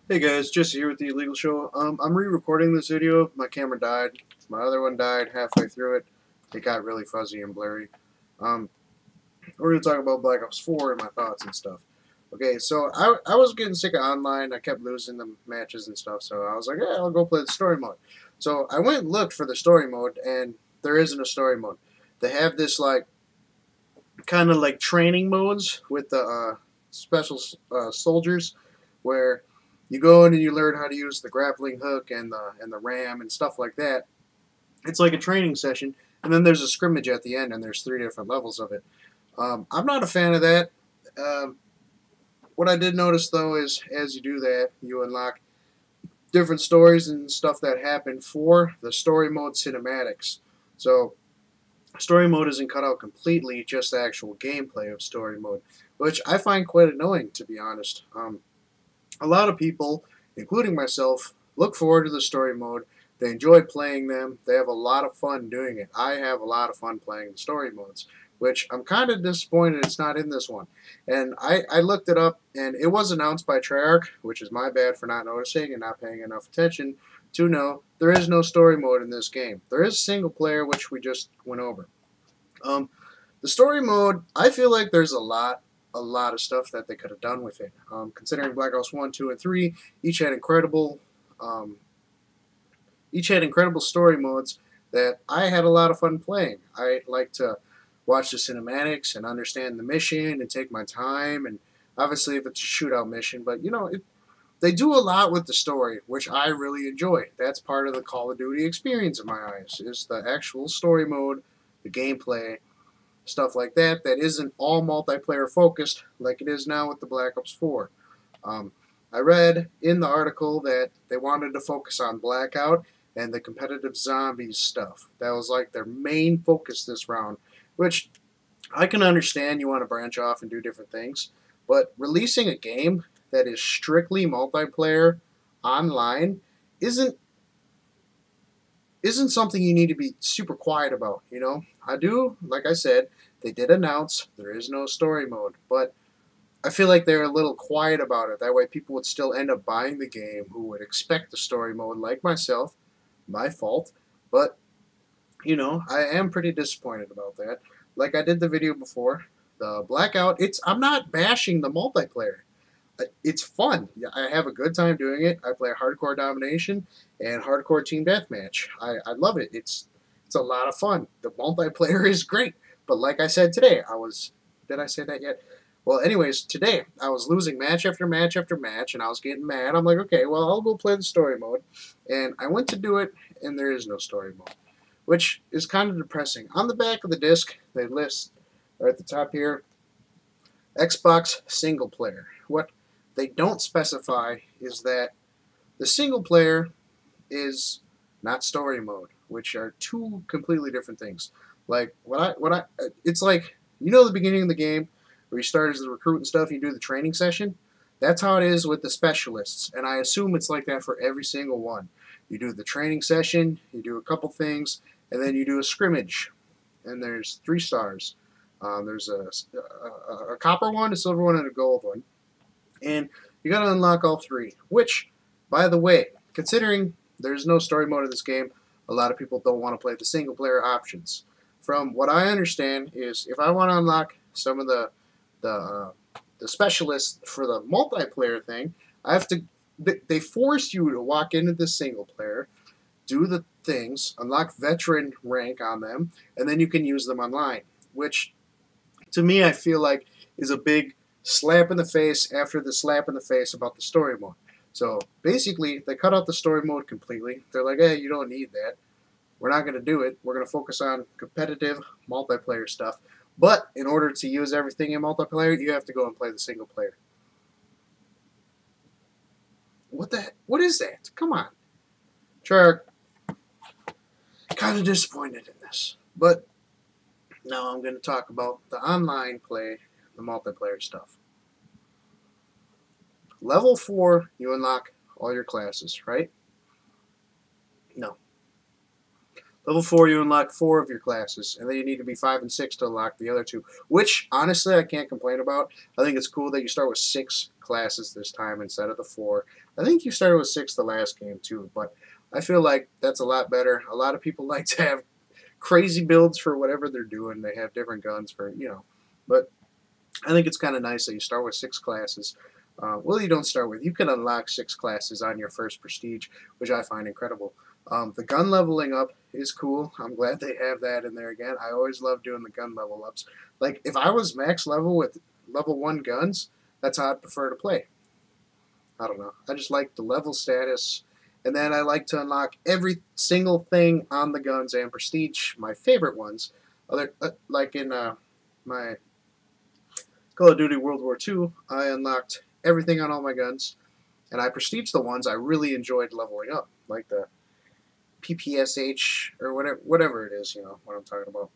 Hey guys, Jesse here with the Illegal Show. I'm re-recording this video. My camera died. My other one died halfway through it. It got really fuzzy and blurry. Um, we're going to talk about Black Ops 4 and my thoughts and stuff. Okay, so I was getting sick of online. I kept losing the matches and stuff, so I was like, yeah, I'll go play the story mode. So I went and looked for the story mode, and there isn't a story mode. They have this, like, kind of like training modes with the special soldiers where you go in and you learn how to use the grappling hook and the ram and stuff like that. It's like a training session, and then there's a scrimmage at the end, and there's three different levels of it. I'm not a fan of that. Um, what I did notice though is as you do that, you unlock different stories and stuff that happen for the story mode cinematics. So story mode isn't cut out completely, just the actual gameplay of story mode, which I find quite annoying to be honest. A lot of people, including myself, look forward to the story mode. They enjoy playing them. They have a lot of fun doing it. I have a lot of fun playing the story modes, which I'm kind of disappointed it's not in this one. And I looked it up, and it was announced by Treyarch, which is my bad for not noticing and not paying enough attention to know there is no story mode in this game. There is single player, which we just went over. Um, the story mode, I feel like there's a lot of stuff that they could have done with it. Considering Black Ops 1, 2, and 3 each had incredible, um, each had incredible story modes that I had a lot of fun playing. I like to watch the cinematics and understand the mission and take my time. And obviously, if it's a shootout mission, but they do a lot with the story, which I really enjoy. That's part of the Call of Duty experience in my eyes, is the actual story mode, the gameplay, stuff like that, that isn't all multiplayer focused like it is now with the Black Ops 4. Um, I read in the article that they wanted to focus on Blackout and the competitive zombies stuff. That was like their main focus this round, which I can understand you want to branch off and do different things, but releasing a game that is strictly multiplayer online isn't isn't something you need to be super quiet about, you know? I do, like I said, they did announce there is no story mode, but I feel like they're a little quiet about it. That way people would still end up buying the game who would expect the story mode, like myself. My fault. But, I am pretty disappointed about that. Like I did the video before, the Blackout, I'm not bashing the multiplayer. It's fun. I have a good time doing it. I play hardcore domination and hardcore team deathmatch. I love it. It's a lot of fun. The multiplayer is great. But like I said today, did I say that yet? Well, anyways, today I was losing match after match after match, and I was getting mad. I'm like, okay, well, I'll go play the story mode, and I went to do it, and there is no story mode, which is kind of depressing. On the back of the disc, they list right at the top here Xbox single player. What they don't specify is that the single player is not story mode, which are two completely different things. Like it's like the beginning of the game where you start as the recruit and stuff, you do the training session. That's how it is with the specialists, and I assume it's like that for every single one. You do the training session, you do a couple things, and then you do a scrimmage, and there's 3 stars. There's a copper one, a silver one, and a gold one. And you got to unlock all three. Which, by the way, considering there's no story mode in this game, a lot of people don't want to play the single player options. From what I understand, is if I want to unlock some of the specialists for the multiplayer thing, I have to. They force you to walk into the single player, do the things, unlock veteran rank on them, and then you can use them online. Which to me, I feel like is a big slap in the face after the slap in the face about the story mode. So basically, they cut out the story mode completely. They're like, hey, you don't need that. We're not going to do it. We're going to focus on competitive multiplayer stuff. But in order to use everything in multiplayer, you have to go and play the single player. What is that? Come on. Sure, kind of disappointed in this. But now I'm going to talk about the online play, the multiplayer stuff. Level 4, you unlock all your classes, right? No. Level 4, you unlock 4 of your classes, and then you need to be 5 and 6 to unlock the other 2, which, honestly, I can't complain about. I think it's cool that you start with 6 classes this time instead of the 4. I think you started with 6 the last game, too, but I feel like that's a lot better. A lot of people like to have crazy builds for whatever they're doing. They have different guns for, but I think it's kind of nice that you start with 6 classes. Well, you don't start with. You can unlock 6 classes on your first prestige, which I find incredible. The gun leveling up is cool. I'm glad they have that in there again. I always love doing the gun level ups. Like, if I was max level with level 1 guns, that's how I'd prefer to play. I don't know. I just like the level status. And then I like to unlock every single thing on the guns and prestige my favorite ones. Like in my Call of Duty World War II, I unlocked everything on all my guns, and I prestiged the ones I really enjoyed leveling up, like the PPSH or whatever it is, what I'm talking about.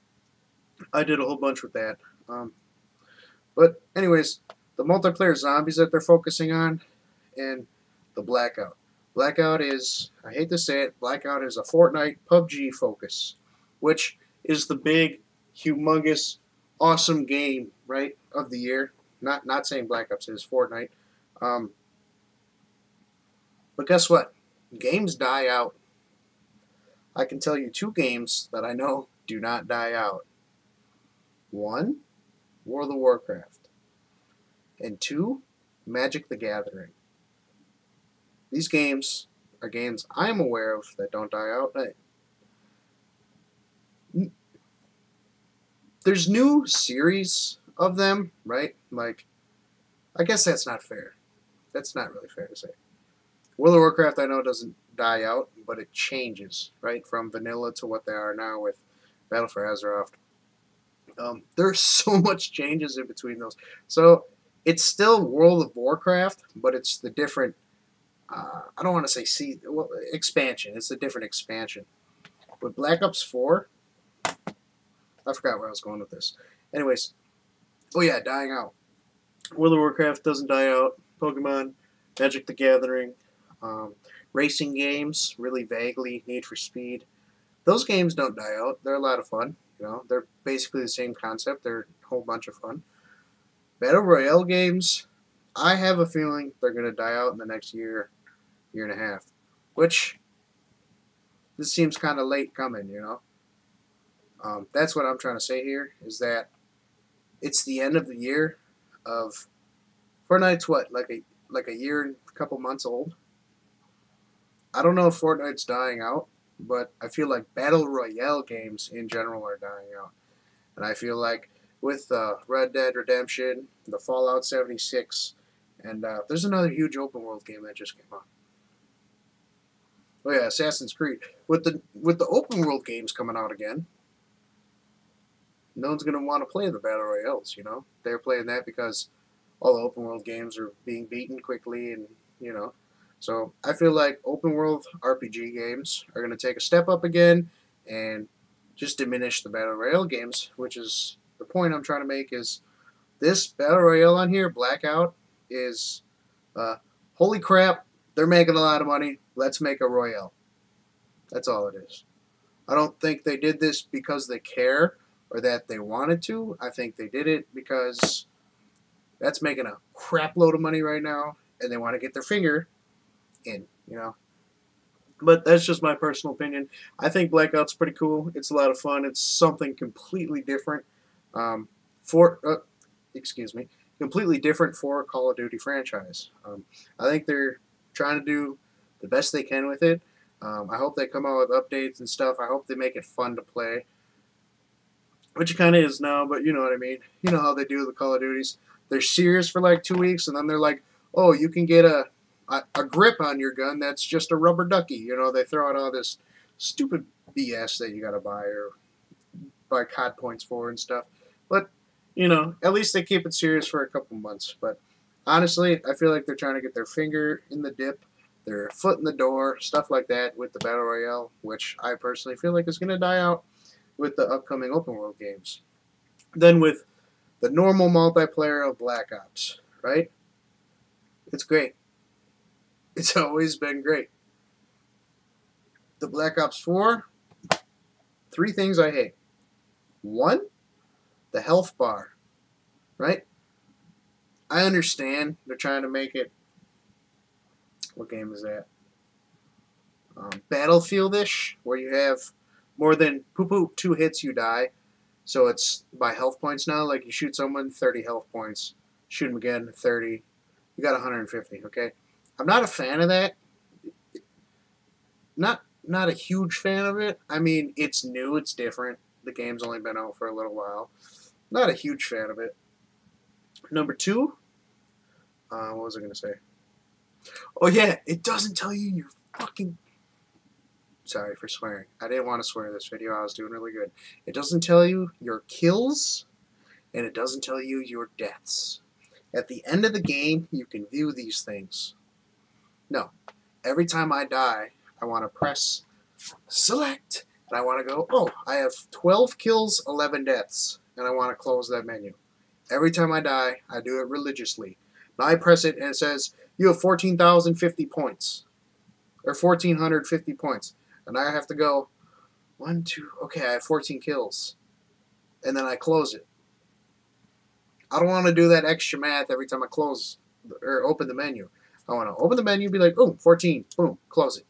I did a whole bunch with that. But anyways, the multiplayer zombies that they're focusing on, and the Blackout. Blackout is, I hate to say it, Blackout is a Fortnite PUBG focus, which is the big, humongous, awesome game, right, of the year. Not saying Black Ops is Fortnite. But guess what? Games die out. I can tell you 2 games that I know do not die out. 1, World of Warcraft. And 2, Magic the Gathering. These games are games I'm aware of that don't die out. There's new series of them, right? Like, I guess that's not fair. That's not really fair to say. World of Warcraft, I know, doesn't die out, but it changes, right? From vanilla to what they are now with Battle for Azeroth. There's so much changes in between those. So, it's still World of Warcraft, but it's the different, I don't want to say expansion. It's a different expansion. With Black Ops 4, I forgot where I was going with this. Anyways, oh yeah, dying out. World of Warcraft doesn't die out. Pokemon, Magic the Gathering, racing games, really vaguely, Need for Speed. Those games don't die out. They're a lot of fun. They're basically the same concept. They're a whole bunch of fun. Battle Royale games, I have a feeling they're going to die out in the next year and a half. Which, this seems kind of late coming, That's what I'm trying to say here, is that it's the end of the year of Fortnite's what, like a year and a couple months old. I don't know if Fortnite's dying out, but I feel like Battle Royale games in general are dying out. And I feel like with Red Dead Redemption, the Fallout 76, and there's another huge open world game that just came out. Oh yeah, Assassin's Creed. With the open world games coming out again, no one's going to want to play the Battle Royales, They're playing that because all the open world games are being beaten quickly, and, So I feel like open world RPG games are going to take a step up again and just diminish the Battle Royale games, which is the point I'm trying to make is this Battle Royale on here, Blackout, is holy crap, they're making a lot of money. Let's make a Royale. That's all it is. I don't think they did this because they care or that they wanted to. I think they did it because that's making a crap load of money right now, and they want to get their finger in, But that's just my personal opinion. I think Blackout's pretty cool. It's a lot of fun. It's something completely different completely different for a Call of Duty franchise. I think they're trying to do the best they can with it. I hope they come out with updates and stuff. I hope they make it fun to play, which it kind of is now, but you know what I mean. You know how they do the Call of Duties. They're serious for like 2 weeks, and then they're like, oh, you can get a grip on your gun that's just a rubber ducky. They throw out all this stupid BS that you got to buy or buy COD points for and stuff. But, at least they keep it serious for a couple months. But honestly, I feel like they're trying to get their finger in the dip, their foot in the door, stuff like that with the Battle Royale, which I personally feel like is going to die out with the upcoming open world games. Then with the normal multiplayer of Black Ops, right? It's great. It's always been great. The Black Ops 4, 3 things I hate. 1, the health bar, right? I understand they're trying to make it, what game is that? Battlefield-ish, where you have more than 2 hits, you die. So it's by health points now. Like you shoot someone, 30 health points. Shoot them again, 30. You got 150. Okay, I'm not a fan of that. Not a huge fan of it. I mean, it's new, it's different. The game's only been out for a little while. Not a huge fan of it. Number 2, what was I gonna say? Oh yeah, it doesn't tell you your fucking. Sorry for swearing. I didn't want to swear this video. I was doing really good. It doesn't tell you your kills, and it doesn't tell you your deaths. At the end of the game, you can view these things. No. Every time I die, I want to press select, and I want to go, oh, I have 12 kills, 11 deaths, and I want to close that menu. Every time I die, I do it religiously. Now I press it, and it says, you have 14,050 points, or 1,450 points. And I have to go, 1, 2, okay, I have 14 kills. And then I close it. I don't want to do that extra math every time I close or open the menu. I want to open the menu, be like, boom, 14, boom, close it.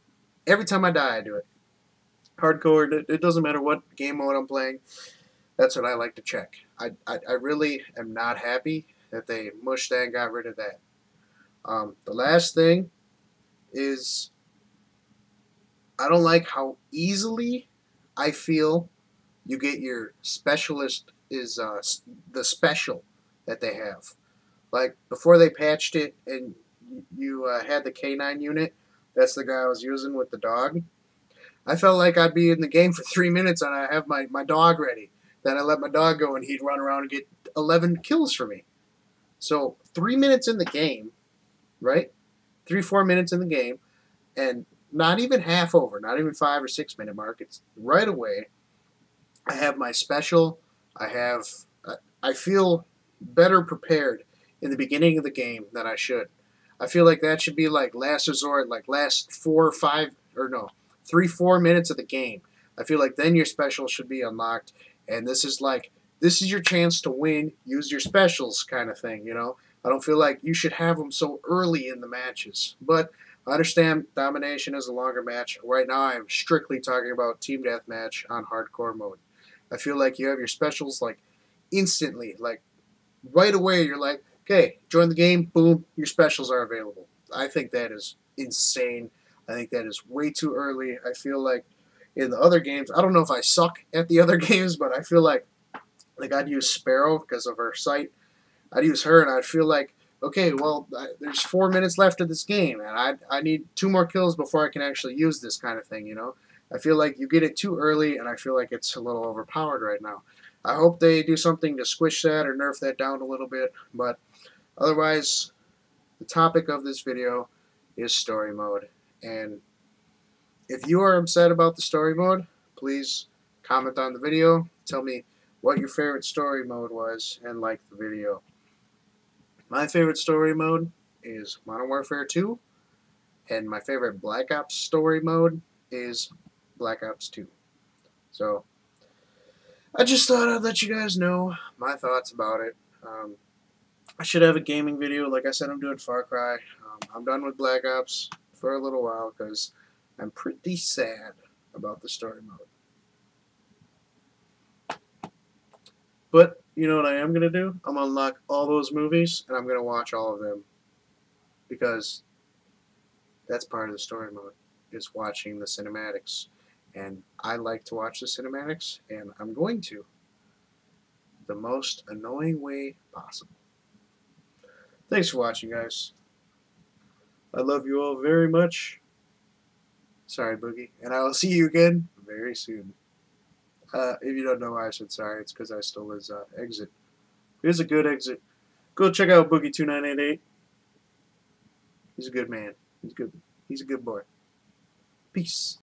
Every time I die, I do it. Hardcore, it doesn't matter what game mode I'm playing. That's what I like to check. I really am not happy that they mushed that and got rid of that. The last thing is I don't like how easily I feel you get your specialist is the special that they have. Like before they patched it and you had the K9 unit, that's the guy I was using with the dog. I felt like I'd be in the game for 3 minutes and I have my dog ready. Then I let my dog go and he'd run around and get 11 kills for me. So 3 minutes in the game, right? 3-4 minutes in the game, and not even half over, not even 5 or 6 minute mark. It's right away. I have my special. I feel better prepared in the beginning of the game than I should. I feel like that should be like last resort, like last 4 or 5, or no, 3-4 minutes of the game. I feel like then your special should be unlocked, and this is your chance to win. Use your specials, kind of thing. You know, I don't feel like you should have them so early in the matches, but I understand domination is a longer match. Right now, I am strictly talking about team deathmatch on hardcore mode. I feel like you have your specials like instantly, like right away. You're like, okay, join the game, boom, your specials are available. I think that is insane. I think that is way too early. I feel like in the other games, I don't know if I suck at the other games, but I feel like I'd use Sparrow because of her sight. I'd use her, and I'd feel like, okay, well, there's 4 minutes left of this game, and I need 2 more kills before I can actually use this kind of thing, you know? I feel like you get it too early, and I feel like it's a little overpowered right now. I hope they do something to squish that or nerf that down a little bit, but otherwise, the topic of this video is story mode. And if you are upset about the story mode, please comment on the video. Tell me what your favorite story mode was and like the video. My favorite story mode is Modern Warfare 2, and my favorite Black Ops story mode is Black Ops 2. So, I just thought I'd let you guys know my thoughts about it. I should have a gaming video. Like I said, I'm doing Far Cry. I'm done with Black Ops for a little while because I'm pretty sad about the story mode. But you know what I am going to do? I'm going to unlock all those movies, and I'm going to watch all of them. Because that's part of the story mode, is watching the cinematics. And I like to watch the cinematics, and I'm going to. The most annoying way possible. Thanks for watching, guys. I love you all very much. Sorry, Boogie. And I will see you again very soon. If you don't know why I said sorry, it's because I stole his exit. Here's a good exit. Go check out Boogie2988. He's a good man. He's good. He's a good boy. Peace.